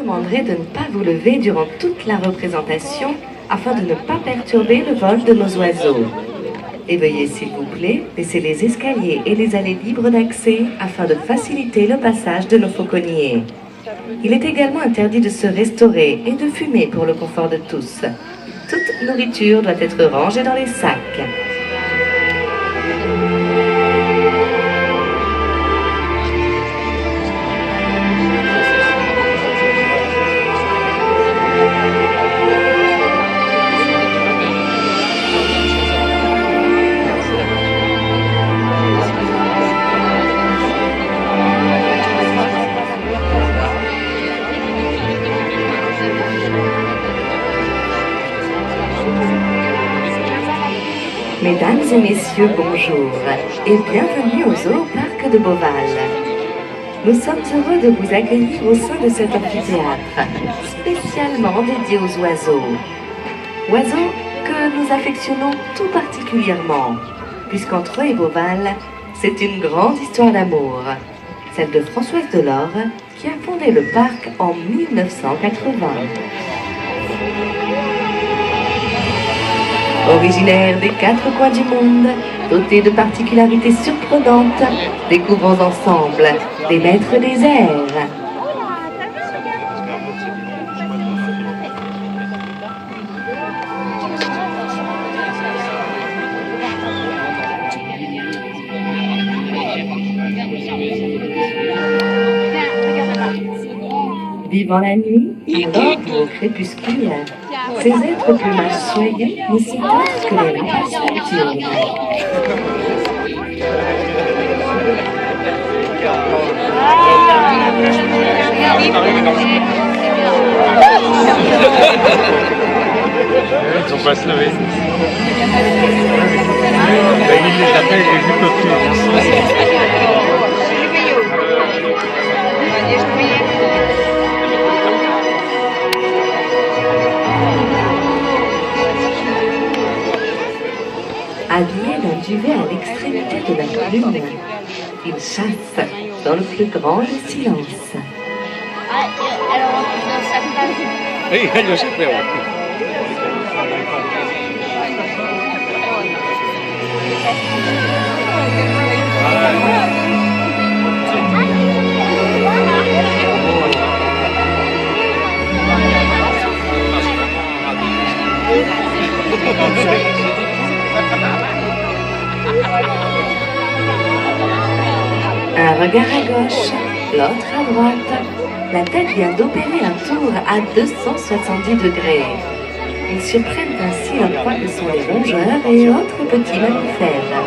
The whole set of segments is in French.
demanderai de ne pas vous lever durant toute la représentation afin de ne pas perturber le vol de nos oiseaux. Et veuillez s'il vous plaît laisser les escaliers et les allées libres d'accès afin de faciliter le passage de nos fauconniers. Il est également interdit de se restaurer et de fumer pour le confort de tous. Toute nourriture doit être rangée dans les sacs. Mesdames et messieurs, bonjour et bienvenue au Zoo-Parc de Beauval. Nous sommes heureux de vous accueillir au sein de cet amphithéâtre, spécialement dédié aux oiseaux. Oiseaux que nous affectionnons tout particulièrement, puisqu'entre eux et Beauval, c'est une grande histoire d'amour, celle de Françoise Delors, qui a fondé le parc en 1980. Originaire des quatre coins du monde, doté de particularités surprenantes, découvrons ensemble les maîtres des airs. Vivant la nuit, et l'ordre au crépuscule, ces êtres au plumage soyeux ne sont autres que les rapaces nocturnes. Ils sont pas se lever. Il les appelle les jucotés. Habillés d'un duvet à l'extrémité de la plume, ils chassent dans le plus grand des silences. Oui, lo sapevo. Un regard à gauche, l'autre à droite. La tête vient d'opérer un tour à 270 degrés. Ils surprennent ainsi la proie que sont les rongeurs et autres petits mammifères.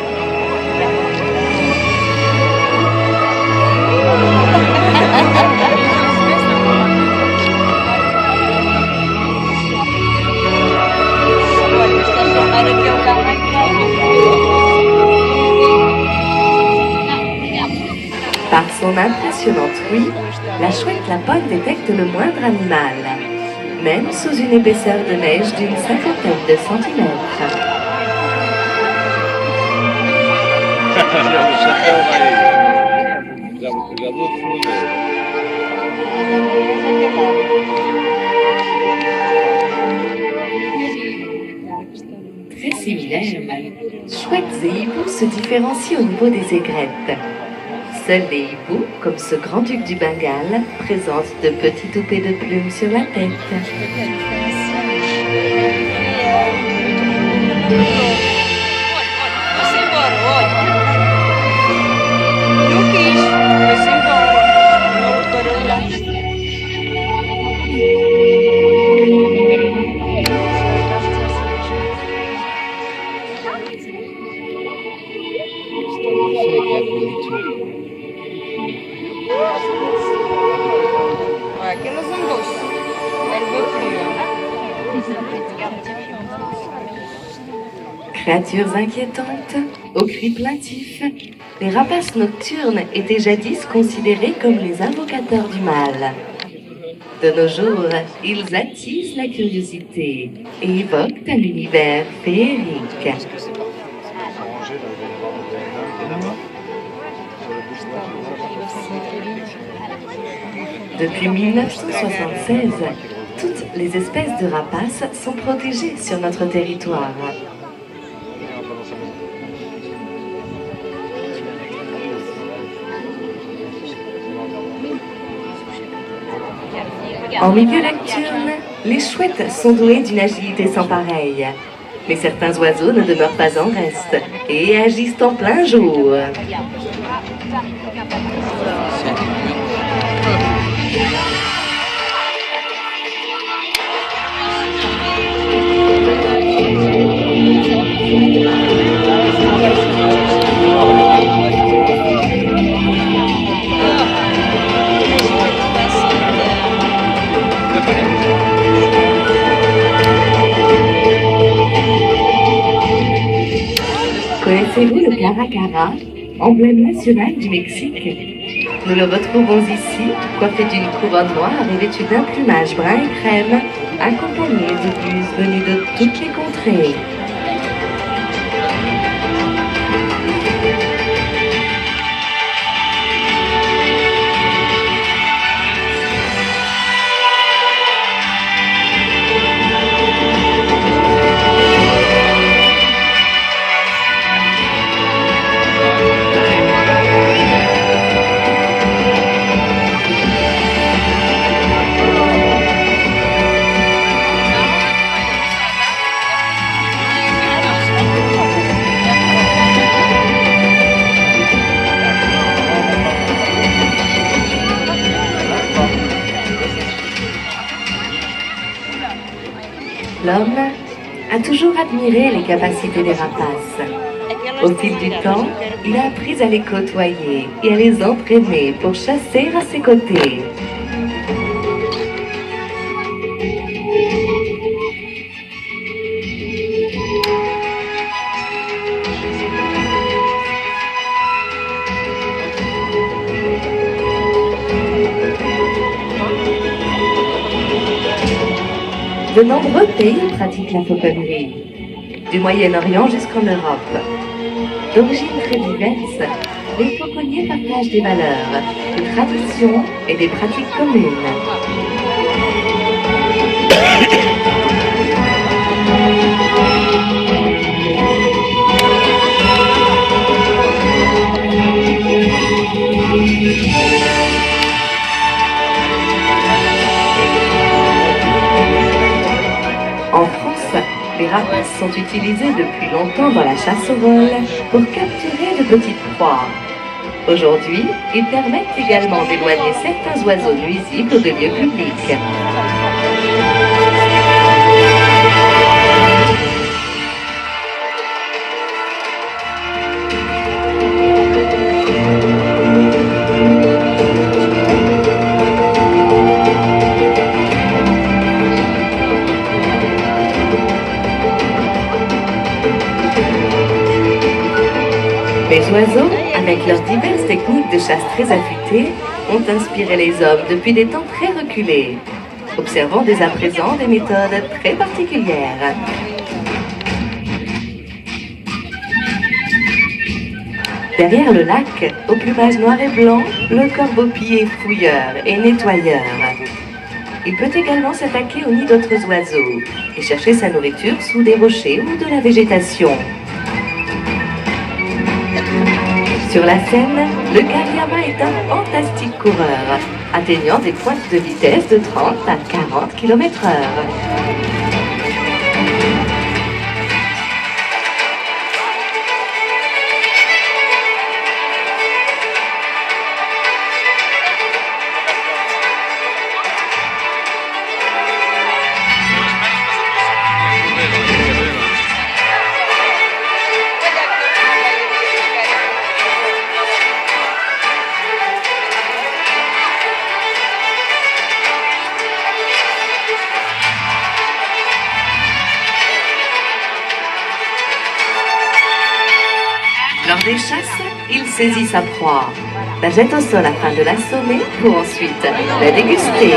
Par son impressionnante ouïe, la chouette lapone détecte le moindre animal, même sous une épaisseur de neige d'une cinquantaine de centimètres. Très similaires, chouettes et hiboux se différencient au niveau des aigrettes. Seuls les hiboux, comme ce grand-duc du Bengale, présentent de petits toupets de plumes sur la tête. Créatures inquiétantes, aux cris plaintifs, les rapaces nocturnes étaient jadis considérés comme les invocateurs du mal. De nos jours, ils attisent la curiosité et évoquent un univers féerique. Depuis 1976, toutes les espèces de rapaces sont protégées sur notre territoire. En milieu nocturne, les chouettes sont douées d'une agilité sans pareille. Mais certains oiseaux ne demeurent pas en reste et agissent en plein jour. Connaissez-vous le caracara, emblème national du Mexique? Nous le retrouvons ici, coiffé d'une couronne noire et vêtu d'un plumage brun et crème, accompagné de buses venues de toutes les contrées. L'homme a toujours admiré les capacités des rapaces. Au fil du temps, il a appris à les côtoyer et à les entraîner pour chasser à ses côtés. De nombreux pays pratiquent la fauconnerie, du Moyen-Orient jusqu'en Europe. D'origine très diverse, les fauconniers partagent des valeurs, des traditions et des pratiques communes. En France, les rapaces sont utilisés depuis longtemps dans la chasse au vol pour capturer de petites proies. Aujourd'hui, ils permettent également d'éloigner certains oiseaux nuisibles des lieux publics. Les oiseaux, avec leurs diverses techniques de chasse très affûtées, ont inspiré les hommes depuis des temps très reculés. Observons dès à présent des méthodes très particulières. Derrière le lac, au plumage noir et blanc, le corbeau-pied est fouilleur et nettoyeur. Il peut également s'attaquer aux nids d'autres oiseaux et chercher sa nourriture sous des rochers ou de la végétation. Sur la scène, le Cariama est un fantastique coureur, atteignant des pointes de vitesse de 30 à 40 km/h. Lors des chasses, il saisit sa proie, la jette au sol afin de l'assommer pour ensuite la déguster.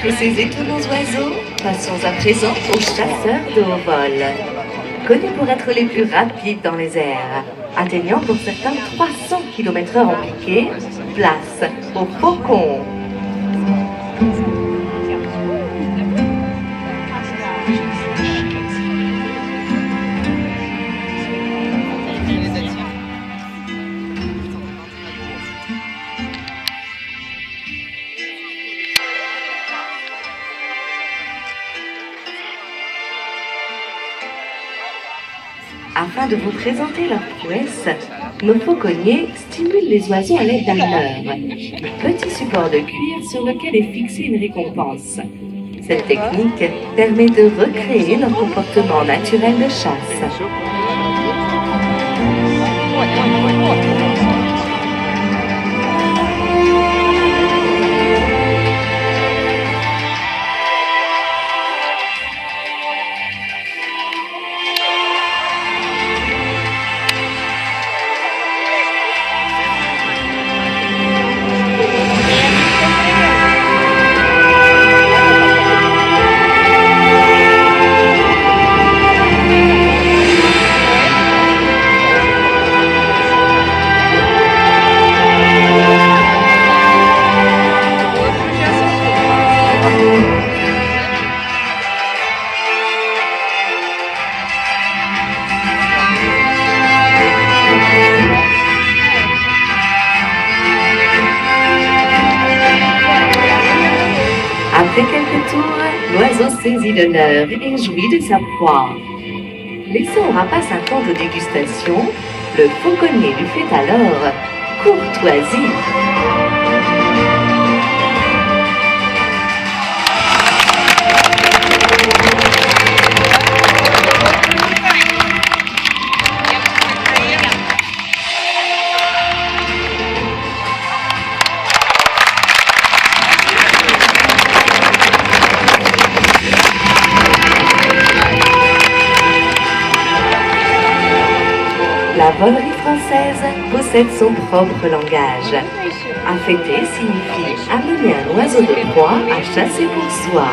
Outre ces étonnants oiseaux, passons à présent aux chasseurs de haut vol. Connus pour être les plus rapides dans les airs, atteignant pour certains 300 km/h en piqué, place aux faucons. Afin de vous présenter leur prouesse, nos fauconniers stimulent les oiseaux à l'aide d'un leurre, petit support de cuir sur lequel est fixée une récompense. Cette technique permet de recréer leur comportement naturel de chasse. Après quelques tours, l'oiseau saisit le leurre et jouit de sa proie. Laissant au rapace un temps de dégustation, le fauconnier lui fait alors courtoisie. La volerie française possède son propre langage. Affêter signifie amener un oiseau de proie à chasser pour soi.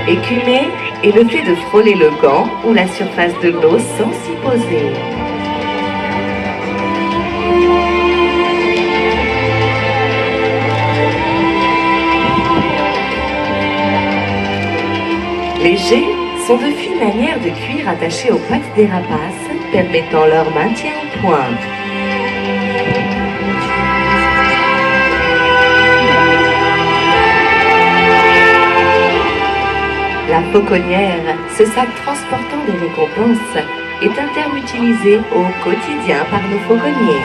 Écumer est le fait de frôler le gant ou la surface de l'eau sans s'y poser. Les jets sont de fines lanières de cuir attachées aux pattes des rapaces, permettant leur maintien au point. La fauconnière, ce sac transportant des récompenses, est un terme utilisé au quotidien par nos fauconniers.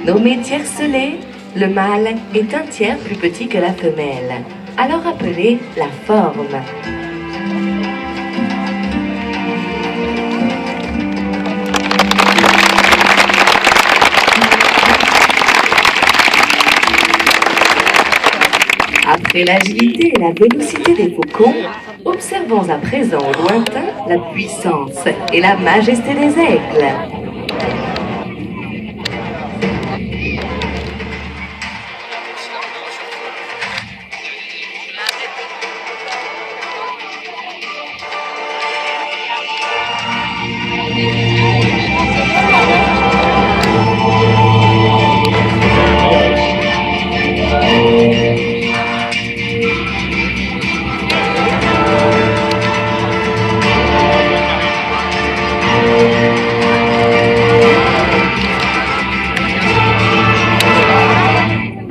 Nommé tiercelé, le mâle est un tiers plus petit que la femelle, alors appelée la forme. Après l'agilité et la vélocité des faucons, observons à présent au lointain la puissance et la majesté des aigles.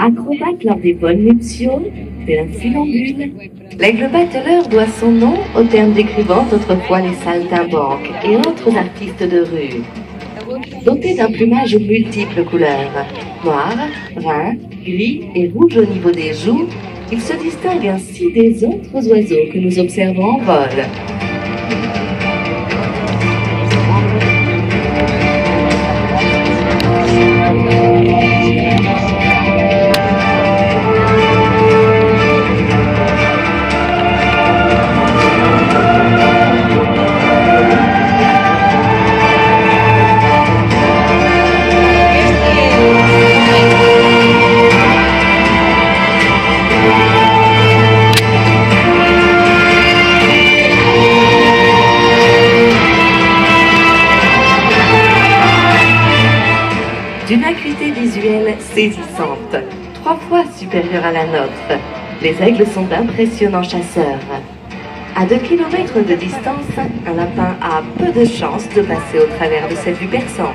Acrobate lors des vols nuptiaux, tel un funambule, l'aigle bateleur doit son nom au terme décrivant autrefois les saltimbanques et autres artistes de rue. Doté d'un plumage aux multiples couleurs, noir, brun, gris et rouge au niveau des joues, il se distingue ainsi des autres oiseaux que nous observons en vol. visuelle saisissante, 3 fois supérieure à la nôtre. Les aigles sont d'impressionnants chasseurs. À 2 kilomètres de distance, un lapin a peu de chance de passer au travers de cette vue perçante.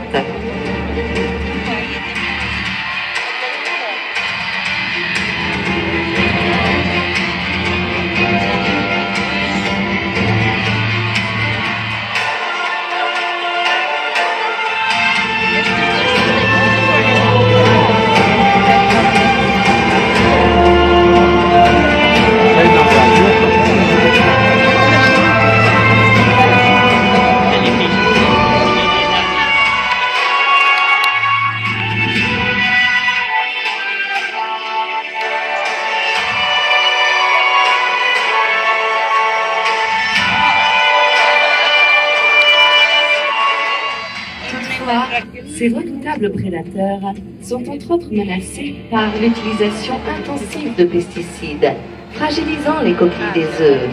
Ces redoutables prédateurs sont entre autres menacés par l'utilisation intensive de pesticides, fragilisant les coquilles des œufs.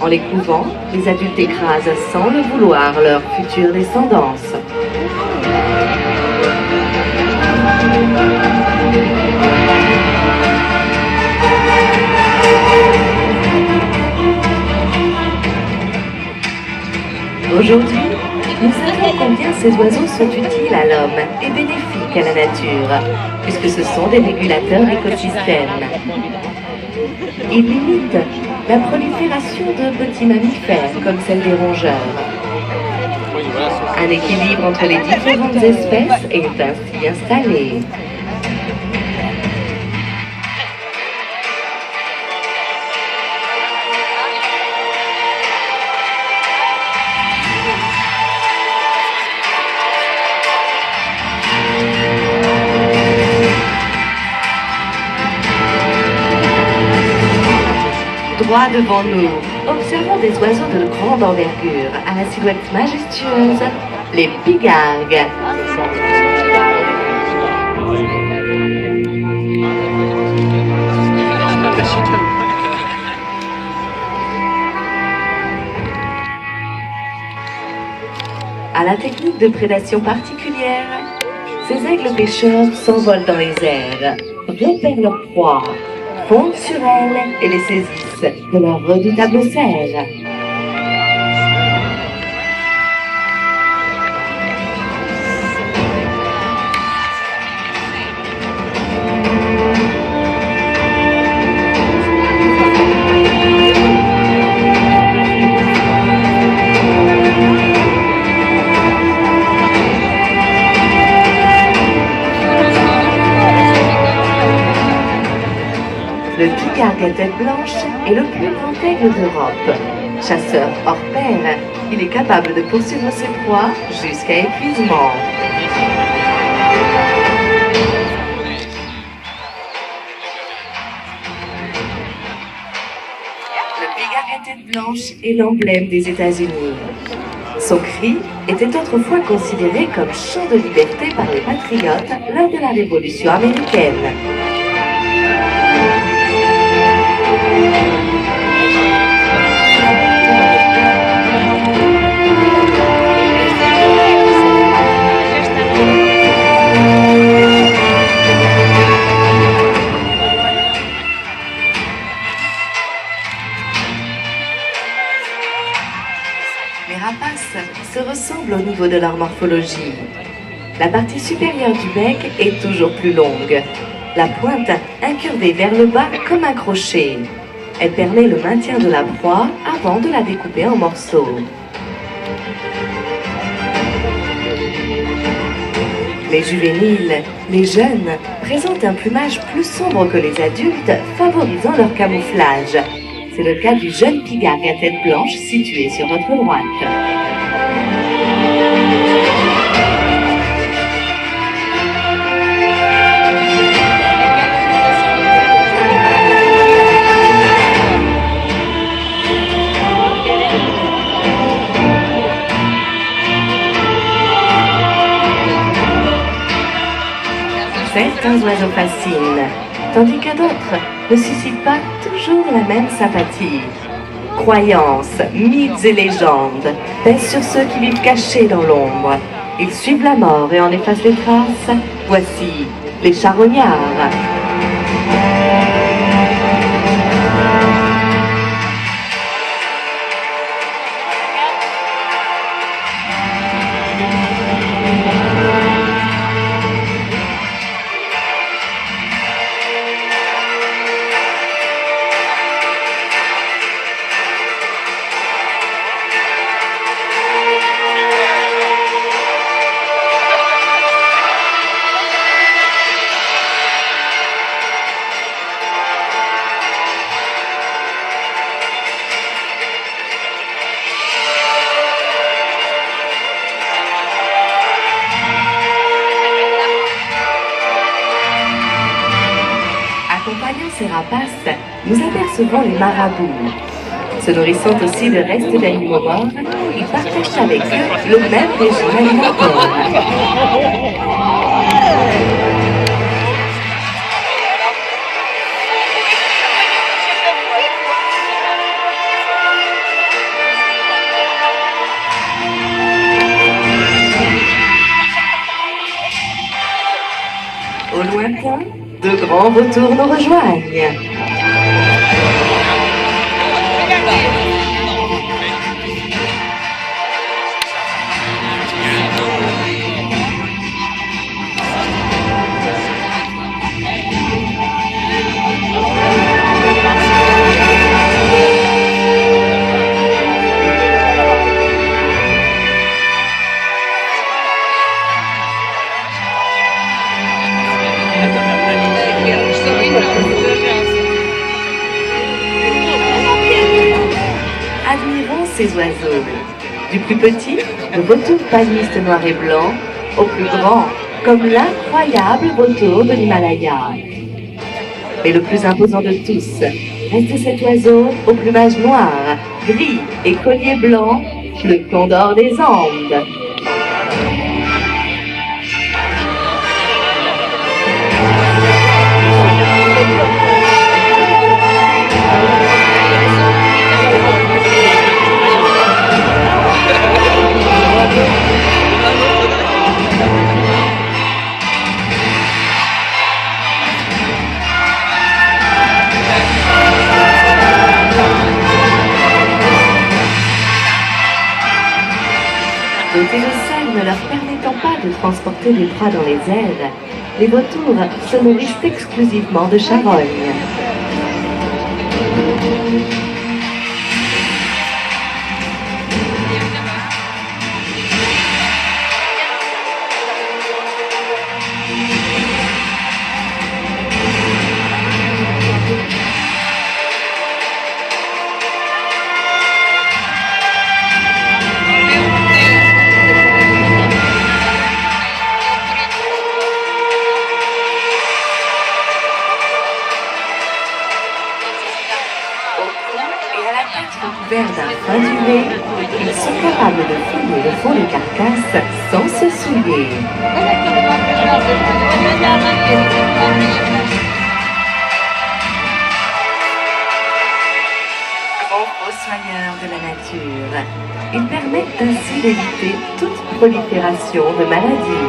En les couvant, les adultes écrasent sans le vouloir leur future descendance. Aujourd'hui, nous savons combien ces oiseaux sont utiles à l'homme et bénéfiques à la nature, puisque ce sont des régulateurs d'écosystèmes. Ils limitent la prolifération de petits mammifères comme celle des rongeurs. Un équilibre entre les différentes espèces est ainsi installé. Droit devant nous, observons des oiseaux de grande envergure, à la silhouette majestueuse, les pigargues. À la technique de prédation particulière, ces aigles pêcheurs s'envolent dans les airs, repèrent leur proie, fondent sur elles et les saisissent de leur redoutable serre. Le pigargue à tête blanche est le plus grand aigle d'Europe. Chasseur hors pair, il est capable de poursuivre ses proies jusqu'à épuisement. Le pigargue à tête blanche est l'emblème des États-Unis. Son cri était autrefois considéré comme chant de liberté par les patriotes lors de la Révolution américaine. Les rapaces se ressemblent au niveau de leur morphologie. La partie supérieure du bec est toujours plus longue. La pointe incurvée vers le bas comme un crochet. Elle permet le maintien de la proie avant de la découper en morceaux. Les juvéniles, les jeunes, présentent un plumage plus sombre que les adultes, favorisant leur camouflage. C'est le cas du jeune pigargue à tête blanche situé sur votre droite. Certains oiseaux fascinent, tandis que d'autres ne suscitent pas toujours la même sympathie. Croyances, mythes et légendes pèsent sur ceux qui vivent cachés dans l'ombre. Ils suivent la mort et en effacent les traces. Voici les charognards. Accompagnant ces rapaces, nous apercevons les marabouts. Se nourrissant aussi de restes d'animaux morts, ils partagent avec eux le même régime alimentaire. Au lointain, de grands vautours nous rejoignent. Admirons ces oiseaux. Du plus petit, le vautour palmiste noir et blanc, au plus grand, comme l'incroyable vautour de l'Himalaya. Mais le plus imposant de tous reste cet oiseau au plumage noir, gris et collier blanc, le condor des Andes. Dotés de selles ne leur permettant pas de transporter des proies dans les airs, les vautours se nourrissent exclusivement de charognes. Couverts d'un fin duvet, ils sont capables de fouiller le fond des carcasses sans se souiller. Grands fossoyeurs de la nature, ils permettent ainsi d'éviter toute prolifération de maladies.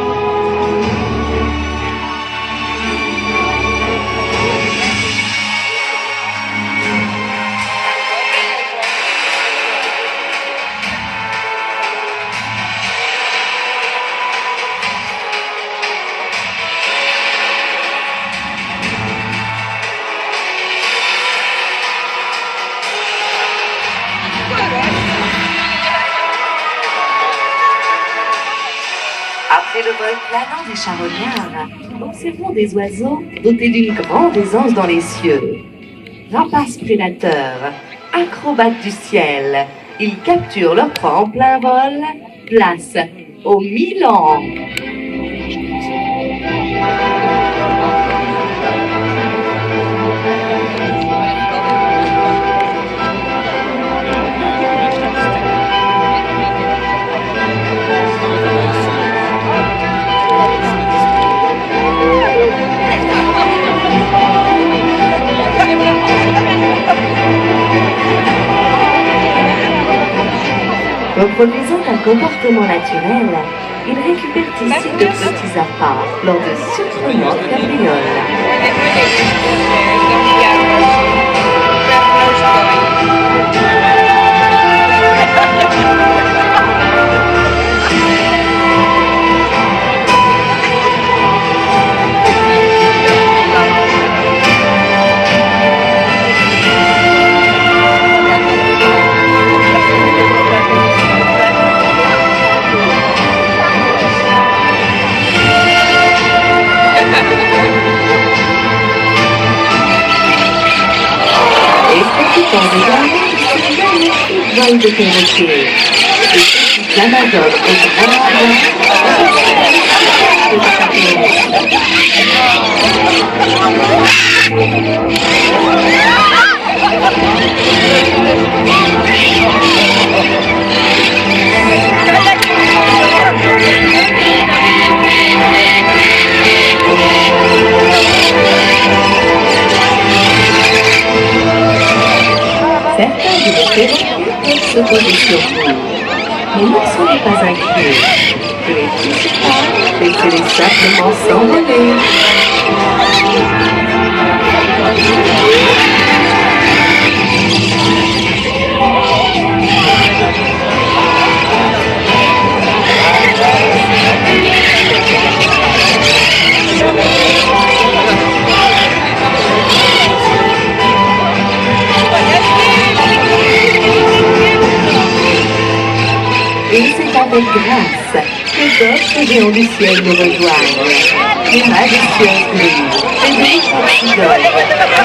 Après le vol planant des charognards, observons des oiseaux dotés d'une grande aisance dans les cieux. Rapaces prédateurs, acrobates du ciel, ils capturent leur proie en plein vol, place au Milan. Reproduisant un comportement naturel, Ils récupèrent ici de petits appâts lors de surprenantes cabrioles. Vol de perroquet. Et petits amazones et certains de vos perroquets se poser sur vous. Mais ne soyez pas inquiets. Ne les touchez pas, laissez-les simplement s'envoler. Et c'est avec grâce que d'autres géants du ciel nous rejoignent. Les majestueuses grilles, les délicates idoles,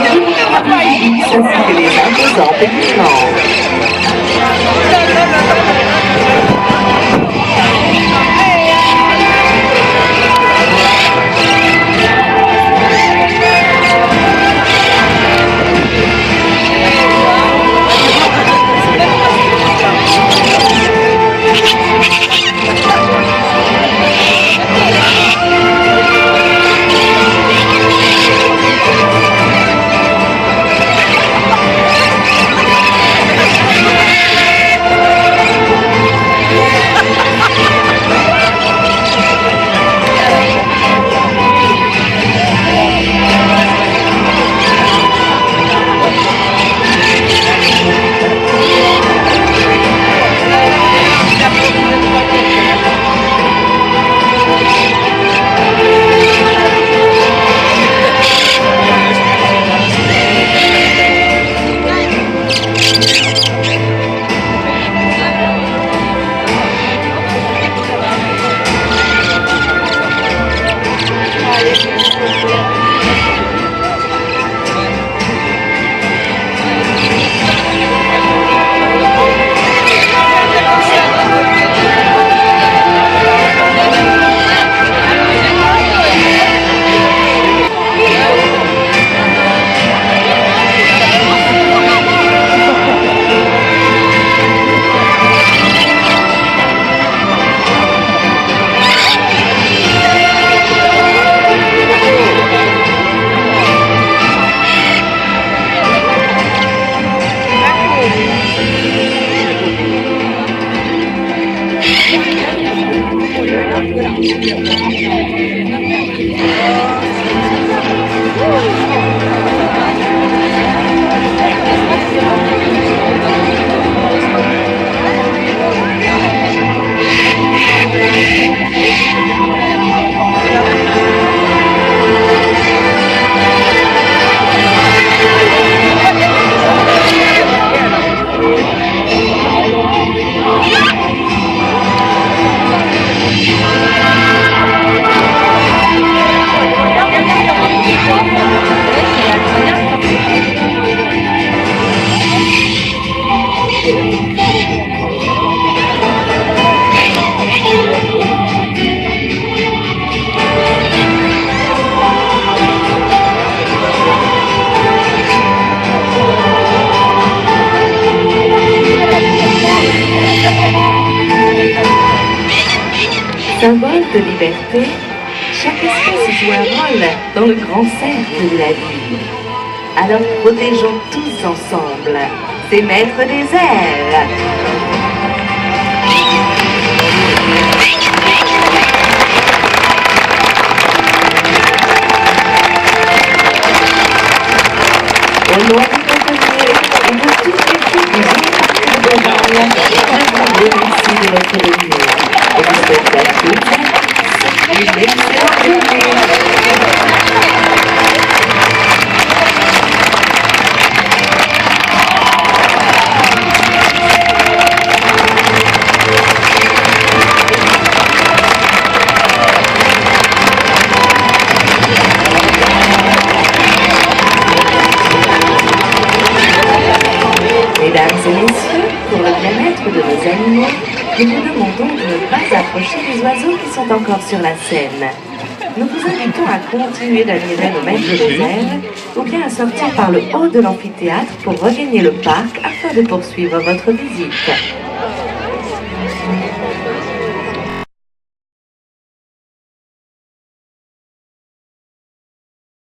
les délicates ainsi que les imposants pélicans. Symbole de liberté, chaque espèce joue un rôle dans le grand cercle de la vie. Alors protégeons tous ensemble ces maîtres des airs. Mesdames et messieurs, pour le bien-être de nos animaux, nous vous demandons de ne pas approcher les oiseaux qui sont encore sur la scène. Nous vous invitons à continuer d'admirer nos maîtres des airs ou bien à sortir par le haut de l'amphithéâtre pour regagner le parc afin de poursuivre votre visite.